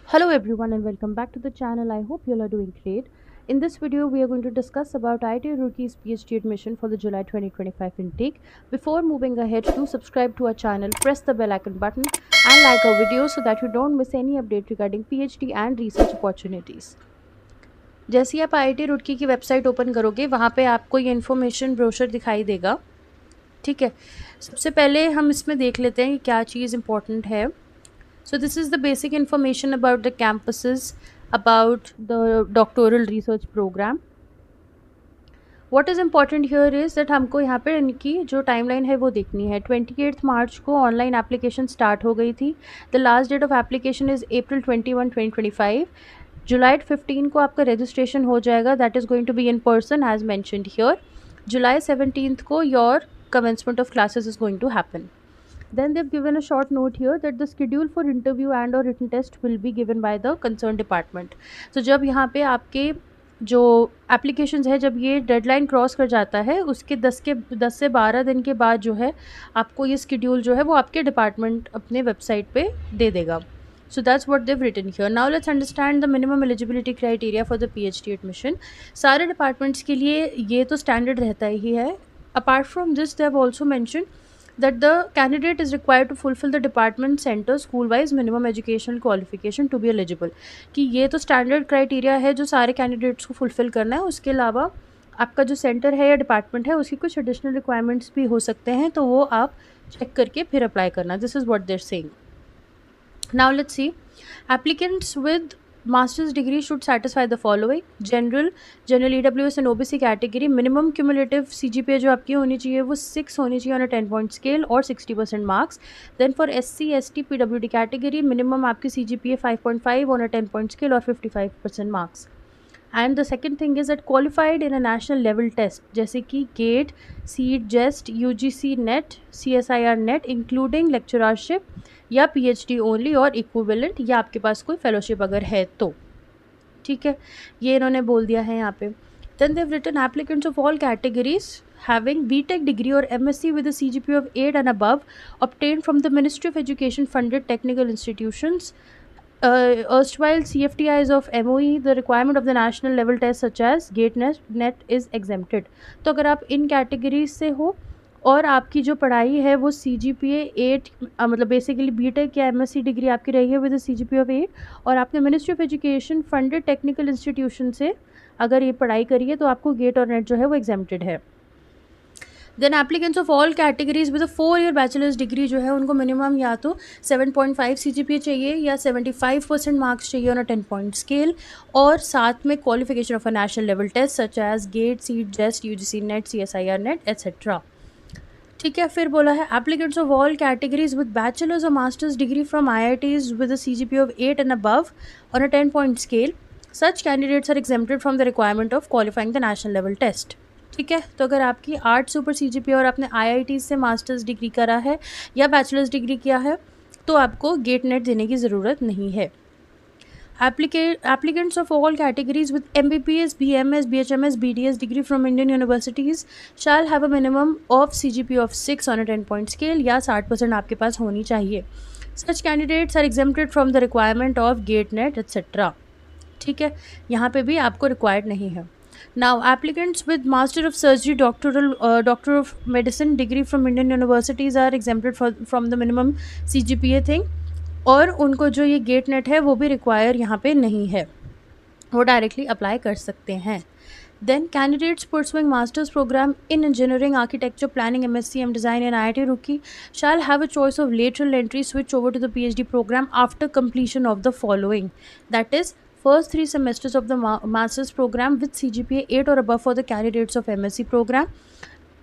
Hello everyone and welcome back to the channel. I hope you all are doing great. In this video, we are going to discuss about IIT Roorkee's PhD admission for the July 2025 intake. Before moving ahead, do subscribe to our channel, press the bell icon button and like our video so that you don't miss any update regarding PhD and research opportunities. जैसे ही आप IIT Roorkee की website open करोगे वहाँ पे आपको ये information brochure दिखाई देगा. ठीक है, सबसे पहले हम इसमें देख लेते हैं कि क्या चीज़ इम्पोर्टेंट है. So this is the basic information about the campuses, about the doctoral research program. What is important here is that हमको यहाँ पे इनकी जो टाइमलाइन है वो देखनी है. 28 मार्च को ऑनलाइन एप्लीकेशन स्टार्ट हो गई थी. The last date of application is April 21, 2025. जुलाई 15 को आपका रजिस्ट्रेशन हो जाएगा. That is going to be in person as mentioned here. जुलाई 17 को your commencement of classes is going to happen. Then they've given a short note here that the schedule for interview and or written test will be given by the concerned department. So जब यहाँ पे आपके जो applications है जब ये deadline cross कर जाता है उसके 10 से 12 दिन के बाद जो है आपको ये स्केड्यूल जो है वो आपके डिपार्टमेंट अपने वेबसाइट पे दे देगा. So that's what they've written here. Now let's understand the minimum eligibility criteria for the PhD admission. सारे डिपार्टमेंट्स के लिए ये तो स्टैंडर्ड रहता ही है. Apart from this, they have also mentioned that the candidate is required to fulfill the department center school wise minimum educational qualification to be eligible. कि ये तो स्टैंडर्ड क्राइटेरिया है जो सारे कैंडिडेट्स को फुलफिल करना है. उसके अलावा आपका जो सेंटर है या डिपार्टमेंट है उसकी कुछ एडिशनल रिक्वायरमेंट्स भी हो सकते हैं तो वो आप चेक करके फिर अप्लाई करना. This is what they're saying. Now let's see. Applicants with master's degree should satisfy the following: general EWS and OBC category. Minimum cumulative CGPA जो आपकी होनी चाहिए वो 6 होनी चाहिए on a 10-point scale और 60% marks. Then for SC ST PWD category, minimum आपकी CGPA 5.5 on a 10-point scale और 55% marks. And the second thing is that qualified in a national level test जैसे कि GATE, CET, JEST, UGC NET, CSIR NET including lecturership या PhD only और equivalent या आपके पास कोई fellowship अगर है तो. ठीक है, ये इन्होंने बोल दिया है यहाँ पे. Then they've written applicants of all categories having BTech degree और MSc with a CGPA of 8 and above obtained from the Ministry of Education funded technical institutions, erstwhile CFTIs of MOE, the requirement of the national level test such as GATE NET is exempted. तो अगर आप इन categories से हो और आपकी जो पढ़ाई है वो CGPA 8 मतलब बेसिकली BTech या MSc डिग्री आपकी रही है विद CGPA ऑफ 8 और आपने ministry of education funded technical institution से अगर ये पढ़ाई करी है तो आपको गेट और नेट जो है वो एग्जेम्प्टेड है. Then applicants of all categories with 4-year bachelors degree जो है उनको मिनिमम या तो 7.5 CGPA चाहिए या 75% मार्क्स चाहिए ऑन अ 10-point स्केल और साथ में qualification of a national level test such as GATE, CEED, JEST, UGC NET, CSIR NET etcetera. ठीक है, फिर बोला है applicants of all categories with bachelors और masters degree from IITs with a CGPA of 8 and above on a 10-point scale. Such candidates are exempted from the requirement of qualifying the national level test. ठीक है, तो अगर आपकी 8 से ऊपर CGPA और आपने IIT से मास्टर्स डिग्री करा है या बैचलर्स डिग्री किया है तो आपको गेट नेट देने की ज़रूरत नहीं है. Applicants of all categories with MBBS, BMS, BHMS, BDS degree from Indian universities shall have a minimum of CGPA of 6 on a 10-point scale या 60% आपके पास होनी चाहिए. Such candidates are exempted from the requirement of GATE NET etc. ठीक है, यहाँ पे भी आपको रिक्वायर्ड नहीं है. Now applicants with Master of Surgery, Doctor of Medicine degree from Indian universities are exempted from the minimum CGPA thing और उनको जो ये गेट नेट है वो भी रिक्वायर यहाँ पे नहीं है, वो डायरेक्टली अप्लाई कर सकते हैं. Then candidates pursuing masters programme in engineering, architecture, planning, MSc M design in IIT Roorkee shall have a choice of lateral entry switch over to the PhD program after completion of the following. That is first 3 semesters of the master's program with CGPA 8 or above for the candidates of MSc program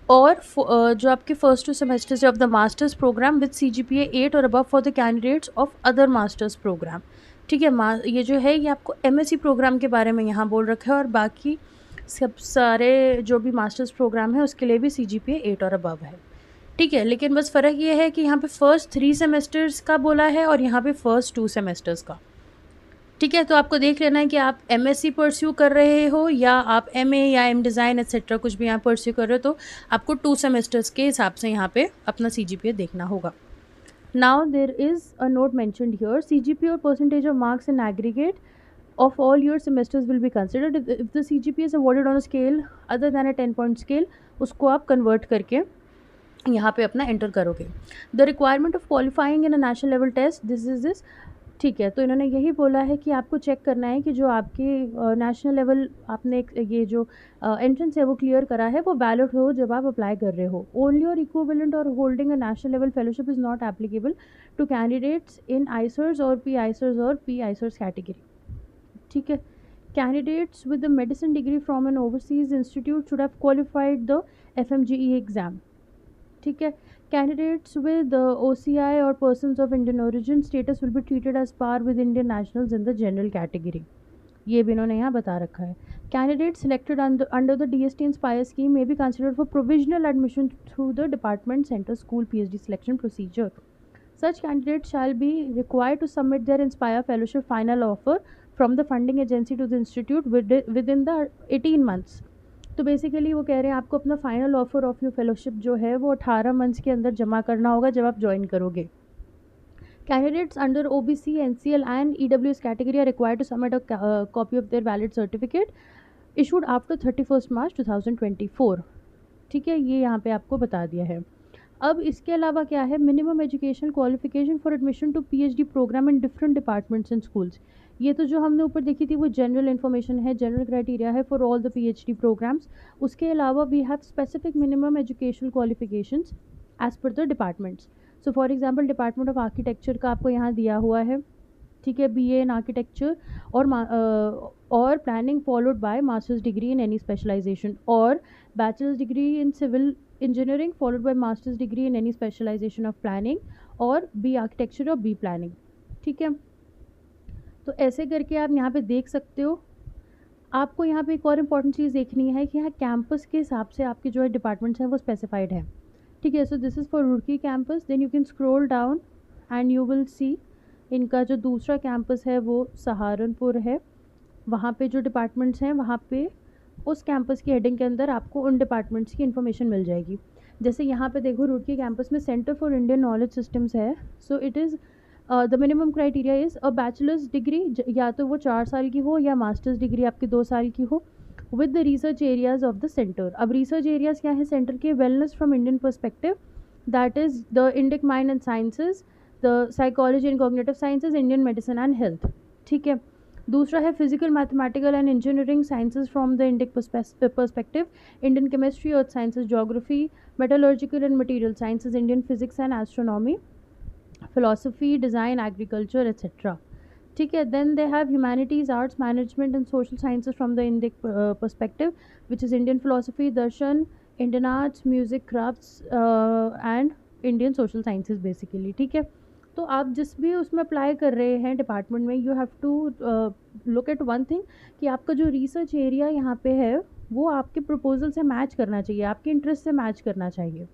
और जो आपके first 2 semesters of the masters programme with CGPA 8 और above for the candidates of other masters programme. ठीक है, ये जो है ये आपको MSc प्रोग्राम के बारे में यहाँ बोल रखा है और बाकी सब सारे जो भी मास्टर्स प्रोग्राम है उसके लिए भी CGPA 8 और अबव है. ठीक है, लेकिन बस फ़र्क ये है कि यहाँ पे फर्स्ट 3 सेमेस्टर्स का बोला है और यहाँ पे फर्स्ट 2 सेमेस्टर्स का. ठीक है, तो आपको देख लेना है कि आप MSc परस्यू कर रहे हो या आप MA या M डिज़ाइन एट्सेट्रा कुछ भी यहाँ परस्यू कर रहे हो तो आपको 2 सेमेस्टर्स के हिसाब से यहाँ पे अपना CGPA देखना होगा. Now there is a note mentioned here: CGPA or percentage of marks in aggregate of all your semesters will be considered. If the CGPA is awarded on a scale other than a 10 point scale, उसको आप convert करके यहाँ पे अपना enter करोगे. The requirement of qualifying in a national level test, this. ठीक है, तो इन्होंने यही बोला है कि आपको चेक करना है कि जो आपके नेशनल लेवल आपने ये जो एंट्रेंस है वो क्लियर करा है वो वैलिड हो जब आप अप्लाई कर रहे हो. ओनली और इक्विवेलेंट और holding a national level fellowship is not applicable to candidates in IISERs और पी आइसर्स और पी आइसर्स कैटेगरी. ठीक है. Candidates with the medicine degree from an overseas institute should have qualified the FMGE exam. ठीक है. Candidates with OCI और persons of Indian origin status will be treated as par with Indian nationals in the general category. ये भी इन्होंने यहाँ बता रखा है. Candidate selected under the DST inspire scheme may be considered for provisional admission through the department centre school PhD selection procedure. Such candidates shall be required to submit their Inspire Fellowship final offer from the funding agency to the institute within the 18 months. तो basically वो कह रहे हैं आपको अपना final offer of your fellowship जो है वो 18 मंथ्स के अंदर जमा करना होगा जब आप ज्वाइन करोगे. Candidates under OBC, NCL and EWS category are required to submit a copy of their valid certificate issued after 31st March 2024. ठीक है, ये यहाँ पे आपको बता दिया है. अब इसके अलावा क्या है, minimum educational qualification for admission to PhD programme in different departments and schools. ये तो जो हमने ऊपर देखी थी वो जनरल इन्फॉर्मेशन है, जनरल क्राइटेरिया है for all the PhD programmes. उसके अलावा we have specific minimum educational qualifications as per the departments. So for example department of architecture का आपको यहाँ दिया हुआ है. ठीक है, BA इन आर्किटेक्चर और planning followed by masters degree in any specialisation, और bachelors degree in civil engineering followed by masters degree in any specialisation of planning, और B आर्किटेक्चर और B प्लानिंग. ठीक है, तो ऐसे करके आप यहाँ पे देख सकते हो. आपको यहाँ पे एक और इम्पॉर्टेंट चीज़ देखनी है कि यहाँ कैंपस के हिसाब से आपके जो है डिपार्टमेंट्स हैं वो स्पेसिफाइड है. ठीक है, so this is for Roorkee campus. Then you can scroll down and you will see इनका जो दूसरा कैंपस है वो सहारनपुर है. वहाँ पे जो डिपार्टमेंट्स हैं वहाँ पे उस कैंपस की हेडिंग के अंदर आपको उन डिपार्टमेंट्स की इन्फॉर्मेशन मिल जाएगी. जैसे यहाँ पे देखो रुड़की कैंपस में centre for Indian knowledge systems है. So it is the minimum criteria is a bachelors degree, या तो वो 4 साल की हो या मास्टर्स डिग्री आपकी 2 साल की हो, with the research areas of the centre. अब रिसर्च एरियाज़ क्या है सेंटर के? Wellness from Indian perspective, that is the Indic mind and sciences, the psychology and cognitive sciences, Indian medicine and health. ठीक है. दूसरा है physical mathematical and engineering sciences from the Indic perspective, Indian chemistry, earth sciences, geography, metallurgical and material sciences, Indian physics and astronomy, philosophy, design, agriculture, etc. ठीक है. Then they have humanities, arts, management and social sciences from the Indic perspective, which is Indian philosophy, darshan, Indian arts, music, crafts and Indian social sciences basically. ठीक है. तो आप जिस भी उसमें apply कर रहे हैं डिपार्टमेंट में, you have to look at one thing कि आपका जो रिसर्च एरिया यहाँ पे है वो आपके प्रपोजल से मैच करना चाहिए, आपके इंटरेस्ट से मैच करना चाहिए.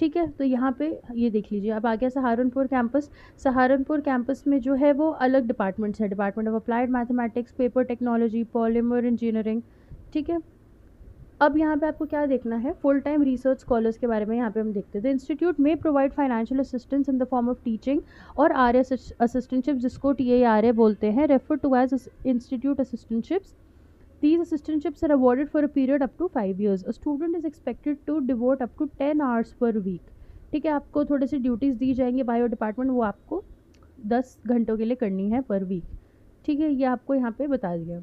ठीक है, तो यहाँ पे ये देख लीजिए. अब आ गया सहारनपुर कैंपस. सहारनपुर कैंपस में जो है वो अलग डिपार्टमेंट्स है. Department of applied mathematics, paper technology, polymer engineering. ठीक है. अब यहाँ पे आपको क्या देखना है, फुल टाइम रिसर्च स्कॉलर्स के बारे में यहाँ पे हम देखते थे. इंस्टीट्यूट में provide financial assistance in the form of teaching और RA असिस्टेंटशिप, जिसको TARA बोलते हैं, refer to as institute assistantships. These assistantships are awarded for a period up to 5 years. A student is expected to devote up to 10 hours per week. ठीक है, आपको थोड़ी सी duties दी जाएंगी bio department, वो आपको 10 घंटों के लिए करनी है पर वीक. ठीक है, ये आपको यहाँ पे बता दिया.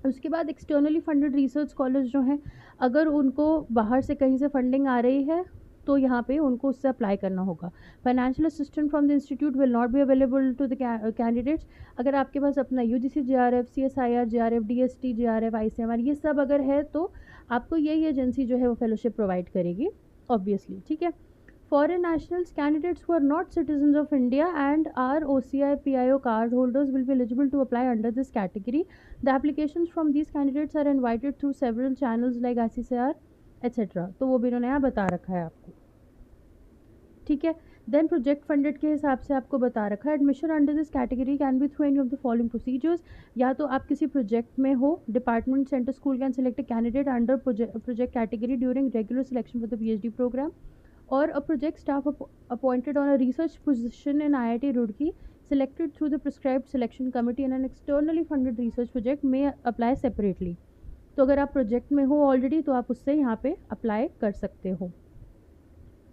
उसके बाद एक्सटर्नली फंडेड रिसर्च स्कॉलर्स जो हैं, अगर उनको बाहर से कहीं से फंडिंग आ रही है तो यहाँ पे उनको उससे अप्लाई करना होगा. Financial assistant from the institute will not be available to the candidates. अगर आपके पास अपना UGC JRF, CSIR JRF, DST JRF, ICMR ये सब अगर है तो आपको यही एजेंसी जो है वो फेलोशिप प्रोवाइड करेगी ऑब्वियसली. ठीक है. Foreign nationals, candidates who are not citizens of India and are OCI PIO card holders will be eligible to apply under this category. The applications from these candidates are invited through several channels like ICCR, etc. तो वो भी इन्होंने यहाँ बता रखा है आपको. ठीक है. देन प्रोजेक्ट फंडेड के हिसाब से आपको बता रखा है. Admission under this category can be through any of the following procedures. या तो आप किसी प्रोजेक्ट में हो, department centre school can select a candidate under project category during regular selection for the PhD programme, or a project staff appointed on a research position in IIT Roorkee selected through the prescribed selection committee in an externally funded research project may apply separately. तो अगर आप project में हो already तो आप उससे यहाँ पे अप्लाई कर सकते हो,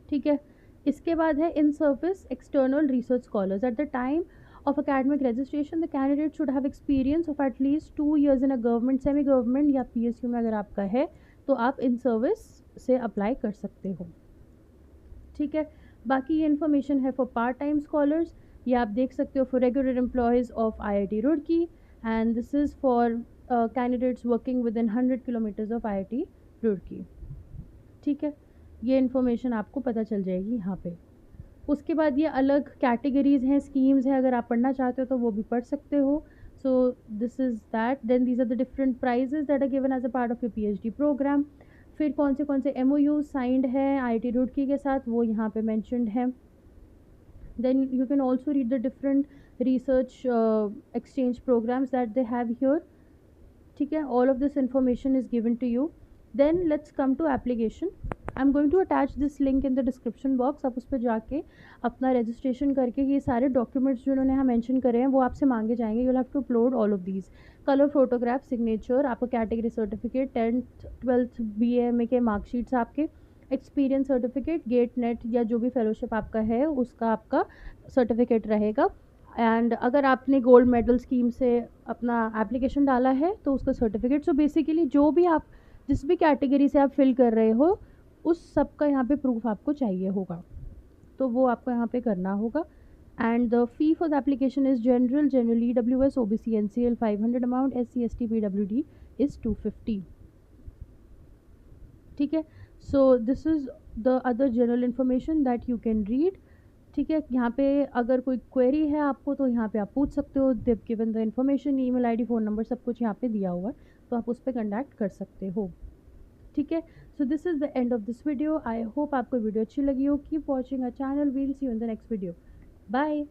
ठीक है। इसके बाद है in service external research scholars at the time of academic registration the candidate should have experience of at least 2 years in a government semi government या PSU में अगर आपका है तो आप इन सर्विस से अप्लाई कर सकते हो, ठीक है। बाकी ये इन्फॉर्मेशन है फॉर पार्ट टाइम स्कॉलर्स, ये आप देख सकते हो for regular employees of IIT Roorkee and this is for candidates working with in 100 kilometres of IIT Roorkee, ठीक है। ये इन्फॉर्मेशन आपको पता चल जाएगी यहाँ पे। उसके बाद ये अलग कैटेगरीज़ हैं, स्कीम्स हैं, अगर आप पढ़ना चाहते हो तो वो भी पढ़ सकते हो। So this is that, then these are the different prizes that are given as a part of your PhD programme. फिर कौन से MOU साइंड है IIT रुड़की के साथ वो यहाँ पे मैंशनड है। Then you can also read the different research exchange programmes that they have here, ठीक है। All of this information is given to you. Then let's come to application. I am going to attach this link in the description box, आप उस पर जाके अपना registration करके ये सारे डॉक्यूमेंट्स जो उन्होंने यहाँ मेंशन करे हैं वो आपसे मांगे जाएंगे। You have to upload all of these, colour photograph, signature, आपका category certificate, 10th 12th BA के मार्कशीट्स, आपके एक्सपीरियंस सर्टिफिकेट, गेट नेट या जो भी फेलोशिप आपका है उसका आपका सर्टिफिकेट रहेगा। एंड अगर आपने गोल्ड मेडल स्कीम से अपना एप्लीकेशन डाला है तो उसका सर्टिफिकेट। सो बेसिकली जो भी आप जिस भी कैटेगरी से आप फिल कर रहे हो उस सब का यहाँ पे प्रूफ आपको चाहिए होगा, तो वो आपको यहाँ पे करना होगा। And the fee for the application is general EWS OBC NCL 500 amount, SC ST PWD is 250, ठीक है। So this is the other general information that you can read, ठीक है। यहाँ पे अगर कोई क्वेरी है आपको तो यहाँ पे आप पूछ सकते हो, they've given the information, email ID, phone number सब कुछ यहाँ पे दिया हुआ है, तो आप उस पर कंटैक्ट कर सकते हो, ठीक है। So this is the end of this video. I hope आपको वीडियो अच्छी लगी हो। Keep watching our channel, we'll see you in the next video. Bye.